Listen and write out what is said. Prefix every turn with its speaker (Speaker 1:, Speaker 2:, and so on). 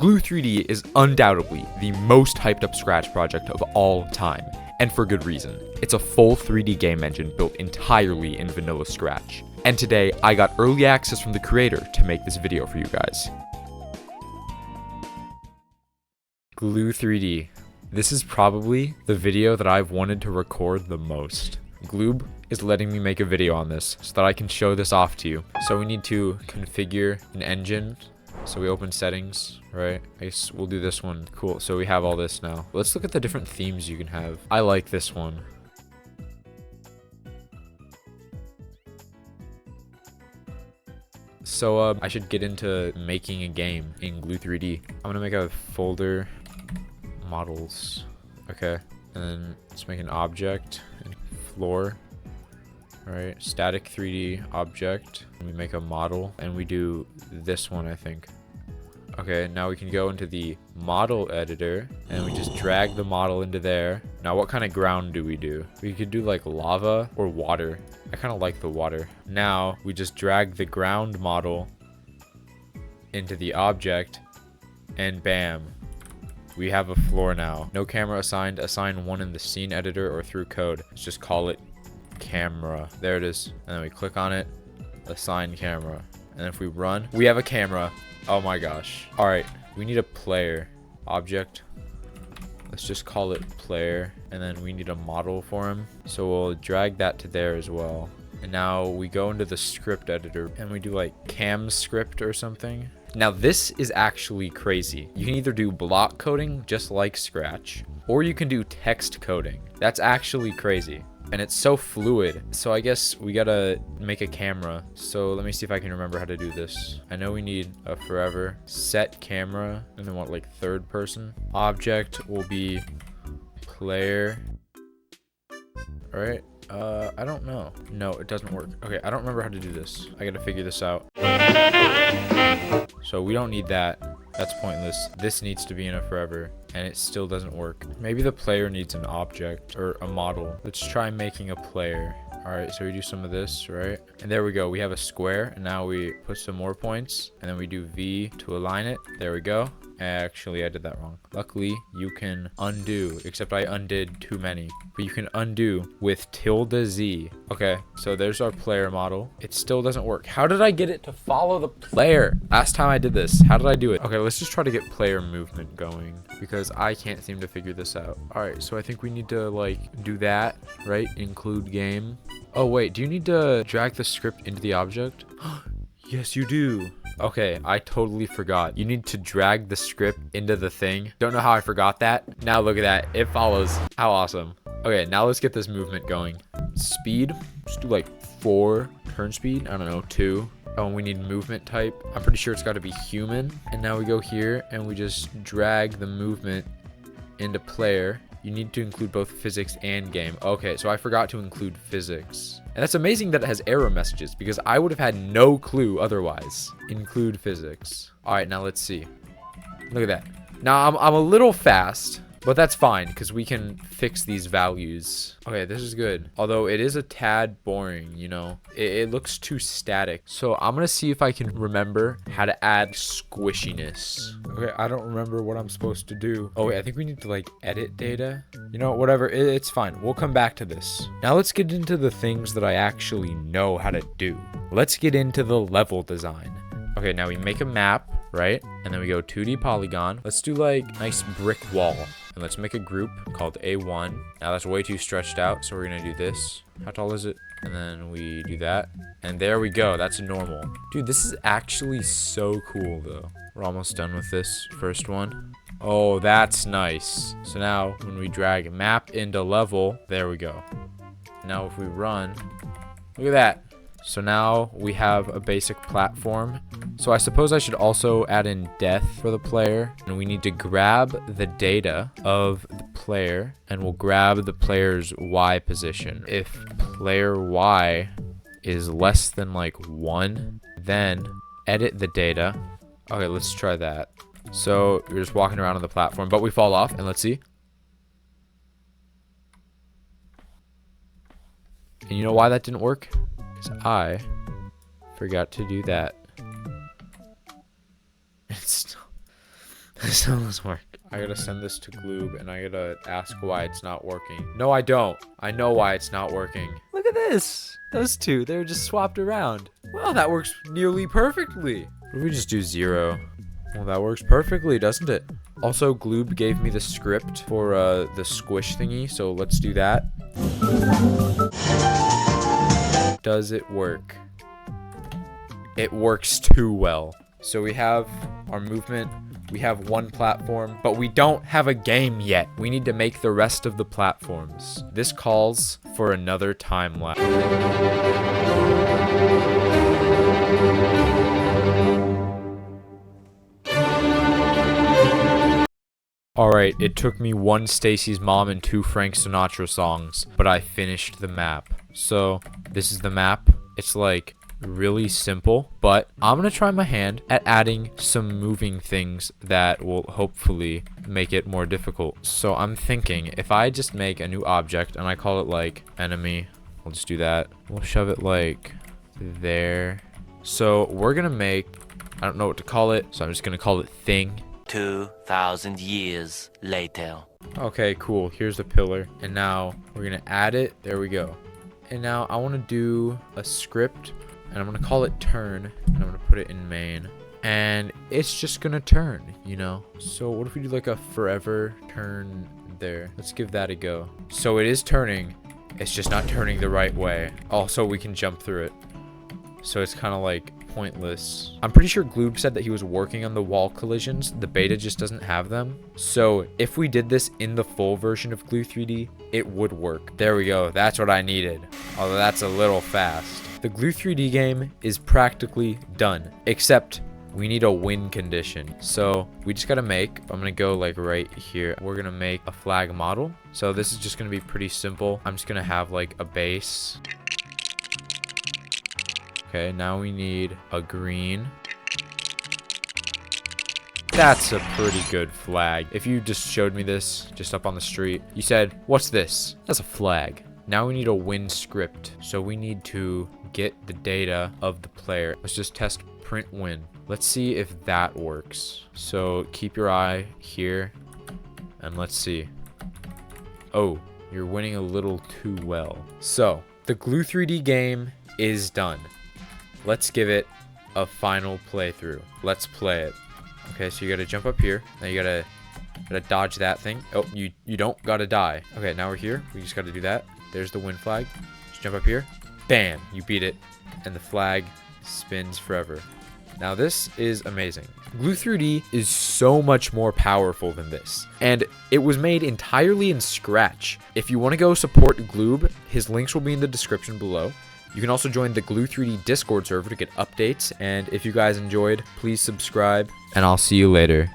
Speaker 1: Glue 3D is undoubtedly the most hyped up Scratch project of all time, and for good reason. It's a full 3D game engine built entirely in vanilla Scratch. And today, I got early access from the creator to make this video for you guys. Glue 3D. This is probably the video that I've wanted to record the most. Gloob is letting me make a video on this so that I can show this off to you. So we need to configure an engine. So we open settings, right? I guess we'll do this one. Cool. So we have all this now. Let's look at the different themes you can have. I like this one. So I should get into making a game in Glue 3D. I'm gonna make a folder, models. Okay. And then let's make an object and floor. All right, static 3D object. We make a model and we do this one, I think. Okay, now we can go into the model editor and we just drag the model into there. Now, what kind of ground do? We could do like lava or water. I kind of like the water. Now we just drag the ground model into the object and bam, we have a floor now. No camera assigned. Assign one in the scene editor or through code. Let's just call it camera. There it is. And then we click on it, assign camera. And if we run, we have a camera. Oh my gosh. All right, we need a player object. Let's just call it player. And then we need a model for him. So we'll drag that to there as well. And now we go into the script editor and we do like cam script or something. Now this is actually crazy. You can either do block coding just like Scratch, or you can do text coding. That's actually crazy. And it's so fluid. So I guess we gotta make a camera. So let me see if I can remember how to do this. I know we need a forever set camera, and then what, like third person? Object will be player. All right. I don't know. No, it doesn't work. Okay, I don't remember how to do this. I gotta figure this out. So we don't need that. That's pointless. This needs to be in a forever, and it still doesn't work. Maybe the player needs an object or a model. Let's try making a player. All right, so we do some of this, right? And there we go. We have a square, and now we put some more points, and then we do V to align it. There we go. Actually, I did that wrong. Luckily, you can undo, except I undid too many. But you can undo with ~Z. Okay, so there's our player model. It still doesn't work. How did I get it to follow the player? Last time I did this, how did I do it? Okay, let's just try to get player movement going because I can't seem to figure this out. All right, so I think we need to like do that, right? Include game. Oh wait, do you need to drag the script into the object? Yes, you do. Okay, I totally forgot. You need to drag the script into the thing. Don't know how I forgot that. Now look at that. It follows. How awesome. Okay, now let's get this movement going. Speed. Just do like 4. Turn speed. I don't know, 2. Oh, and we need movement type. I'm pretty sure it's got to be human. And now we go here and we just drag the movement into player. You need to include both physics and game. Okay, so I forgot to include physics. And that's amazing that it has error messages because I would have had no clue otherwise. Include physics. All right, now let's see. Look at that. Now I'm a little fast, but that's fine because we can fix these values. Okay, this is good. Although it is a tad boring, you know. It looks too static. So I'm gonna see if I can remember how to add squishiness. Okay, I don't remember what I'm supposed to do. Oh wait, I think we need to like edit data. You know, whatever, it's fine. We'll come back to this. Now let's get into the things that I actually know how to do. Let's get into the level design. Okay, now we make a map, right? And then we go 2D polygon. Let's do like nice brick wall. And let's make a group called A1. Now that's way too stretched out, so we're gonna do this. How tall is it? And then we do that. And there we go, that's normal. Dude, this is actually so cool though. We're almost done with this first one. Oh, that's nice. So now when we drag map into level, there we go. Now if we run, look at that. So now we have a basic platform. So I suppose I should also add in death for the player. And we need to grab the data of the player and we'll grab the player's Y position. If player Y is less than like 1, then edit the data. Okay, let's try that. So we're just walking around on the platform, but we fall off and let's see. And you know why that didn't work? Because I forgot to do that. It's This doesn't work. I gotta send this to Gloob and I gotta ask why it's not working. No, I don't. I know why it's not working. Look at this. Those two, they're just swapped around. Well, that works nearly perfectly. What if we just do 0? Well, that works perfectly, doesn't it? Also, Gloob gave me the script for the squish thingy, so let's do that. Does it work? It works too well. So we have our movement. We have one platform, but we don't have a game yet. We need to make the rest of the platforms. This calls for another time lapse. Alright, it took me 1 Stacy's Mom and 2 Frank Sinatra songs, but I finished the map. So, this is the map. It's like really simple, but I'm gonna try my hand at adding some moving things that will hopefully make it more difficult. So I'm thinking if I just make a new object and I call it like enemy, we'll just do that. We'll shove it like there. So we're gonna make, I don't know what to call it, so I'm just gonna call it thing.
Speaker 2: 2,000 years later.
Speaker 1: Okay, cool. Here's the pillar, and now we're gonna add it. There we go. And now I want to do a script, and I'm gonna call it turn, and I'm gonna put it in main, and it's just gonna turn, you know. So what if we do like a forever turn there? Let's give that a go. So it is turning, it's just not turning the right way. Also, we can jump through it, so it's kind of like pointless. I'm pretty sure Gloob said that he was working on the wall collisions. The beta just doesn't have them. So if we did this in the full version of Glue 3D, it would work. There we go. That's what I needed. Although that's a little fast. The Glue 3D game is practically done, except we need a win condition. So we just gotta make, I'm gonna go like right here. We're gonna make a flag model. So this is just gonna be pretty simple. I'm just gonna have like a base. Okay, now we need a green. That's a pretty good flag. If you just showed me this just up on the street, you said, what's this? That's a flag. Now we need a win script. So we need to get the data of the player. Let's just test print win. Let's see if that works. So keep your eye here and let's see. Oh, you're winning a little too well. So the Glue 3D game is done. Let's give it a final playthrough. Let's play it. Okay, so you gotta jump up here. Now you gotta dodge that thing. Oh, you don't gotta die. Okay, now we're here. We just gotta do that. There's the win flag. Just jump up here. Bam! You beat it. And the flag spins forever. Now this is amazing. Glue 3D is so much more powerful than this. And it was made entirely in Scratch. If you want to go support Gloob, his links will be in the description below. You can also join the Glue 3D Discord server to get updates. And if you guys enjoyed, please subscribe. And I'll see you later.